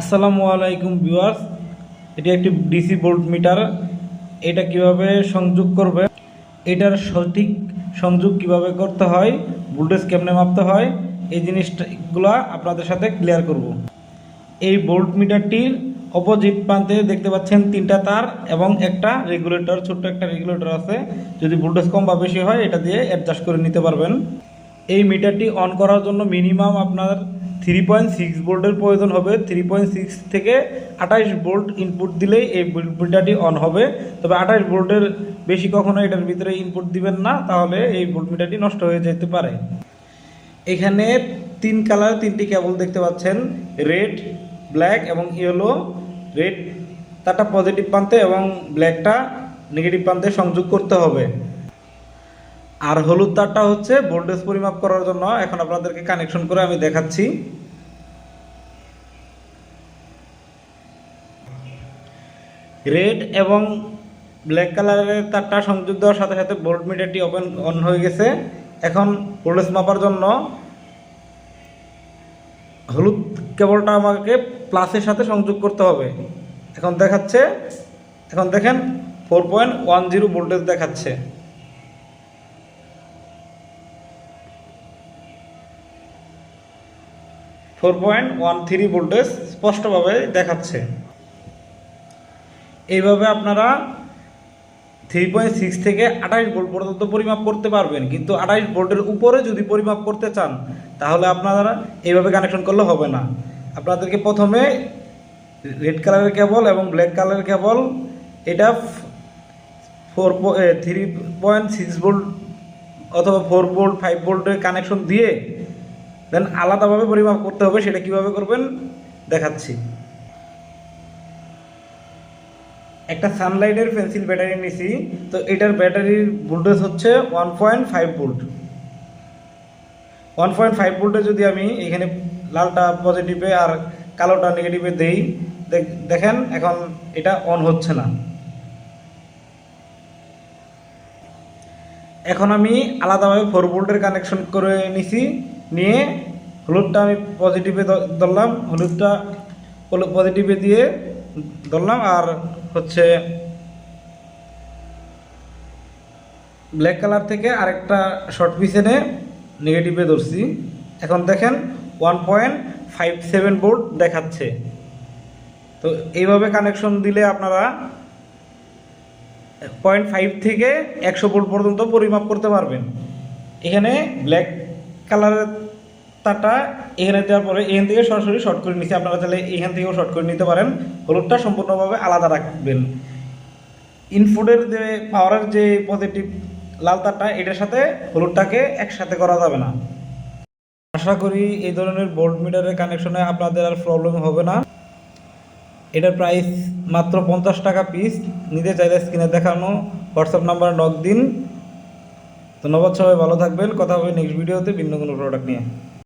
আসসালামু আলাইকুম ভিউয়ার্স, এটি একটি ডিসি ভোল্ট মিটার। এটা কিভাবে সংযোগ করবে, এটার সঠিক সংযোগ কিভাবে করতে হয়, ভোল্টেজ কেমনে মাপতে হয়, এই জিনিসগুলো আপনাদের সাথে ক্লিয়ার করব। এই ভোল্ট মিটারটির অপোজিট প্রান্তে দেখতে পাচ্ছেন তিনটা তার এবং একটা রেগুলেটর, ছোট্ট একটা রেগুলেটর আছে। যদি ভোল্টেজ কম বা বেশি হয় এটা দিয়ে অ্যাডজাস্ট করে নিতে পারবেন। এই মিটারটি অন করার জন্য মিনিমাম আপনার 3.6 ভোল্টের প্রয়োজন হবে। 3.6 থেকে 28 ভোল্ট ইনপুট দিলেই এই মিটারটি অন হবে। তবে 28 ভোল্টের বেশি কখনো এটার ভিতরে ইনপুট দিবেন না, তাহলে এই ভোল্ট মিটারটি নষ্ট হয়ে যেতে পারে। এখানে তিন কালার, তিনটি কেবল দেখতে পাচ্ছেন, রেড, ব্ল্যাক এবং ইয়েলো। রেড তারটা পজিটিভ প্রান্তে এবং ব্ল্যাকটা নেগেটিভ প্রান্তে সংযোগ করতে হবে। আর হলুদ তারটা হচ্ছে ভোল্টেজ পরিমাপ করার জন্য। এখন আপনাদেরকে কানেকশন করে আমি দেখাচ্ছি। রেড এবং ব্ল্যাক কালারের তারটা সংযোগ দেওয়ার সাথে সাথে ভোল্ট মিটারটি অন হয়ে গেছে। এখন ভোল্টেজ মাপার জন্য হলুদ কেবলটা আমাকে প্লাসের সাথে সংযোগ করতে হবে। এখন দেখাচ্ছে, এখন দেখেন 4.10 ভোল্টেজ দেখাচ্ছে। ফোর 4.13 ভোল্টেজ স্পষ্টভাবে দেখাচ্ছে। এইভাবে আপনারা 3.6 থেকে 28 ভোল্ট পর্যন্ত পরিমাপ করতে পারবেন। কিন্তু 28 ভোল্টের উপরে যদি পরিমাপ করতে চান তাহলে আপনারা এইভাবে কানেকশন করলে হবে না। আপনাদেরকে প্রথমে রেড কালারের কেবল এবং ব্ল্যাক কালারের কেবল, এটা 3.6 ভোল্ট অথবা 4 ভোল্ট 5 ভোল্টের কানেকশন দিয়ে দেন আলাদাভাবে পরিমাপ করতে হবে। সেটা কিভাবে করবেন দেখাচ্ছি। একটা সানলাইটের পেন্সিল ব্যাটারি নিছি, তো এটার ব্যাটারির ভোল্টেজ হচ্ছে 1.5 ভোল্ট। 1.5 ভোল্টে যদি আমি এখানে লালটা পজিটিভে আর কালোটা নেগেটিভে দেই, দেখেন এখন এটা অন হচ্ছে না। এখন আমি আলাদাভাবে 4 ভোল্টের কানেকশন করে নিছি, নিয়ে হলুদটা আমি পজিটিভে ধরলাম, হলুদটা পজিটিভে দিয়ে ধরলাম, আর হচ্ছে ব্ল্যাক কালার থেকে আরেকটা শর্ট পিস এনে নেগেটিভে ধরছি। এখন দেখেন 1.57 ভোল্ট দেখাচ্ছে। তো এইভাবে কানেকশন দিলে আপনারা 0.5 থেকে 100 ভোল্ট পর্যন্ত পরিমাপ করতে পারবেন। এখানে ব্ল্যাক কালারের তারটা এখানে দেওয়ার পরে এখান থেকে সরাসরি শর্ট করে নিচ্ছি। আপনারা চাইলে এখান থেকেও শর্ট করে নিতে পারেন। হলুদটা সম্পূর্ণভাবে আলাদা রাখবেন। ইনপুটের যে পাওয়ারের যে পজিটিভ লাল তারটা, এটার সাথে হলুদটাকে একসাথে করা যাবে না। আশা করি এই ধরনের ভোল্ট মিটারের কানেকশনে আপনাদের আর প্রবলেম হবে না। এটার প্রাইস মাত্র 50 টাকা পিস। নিতে চাইলে স্ক্রিনে দেখানো হোয়াটসঅ্যাপ নাম্বারে নক দিন। ধন্যবাদ, সবাই ভালো থাকবেন। কথা হবে নেক্সট ভিডিওতে ভিন্ন কোনো প্রোডাক্ট নিয়ে।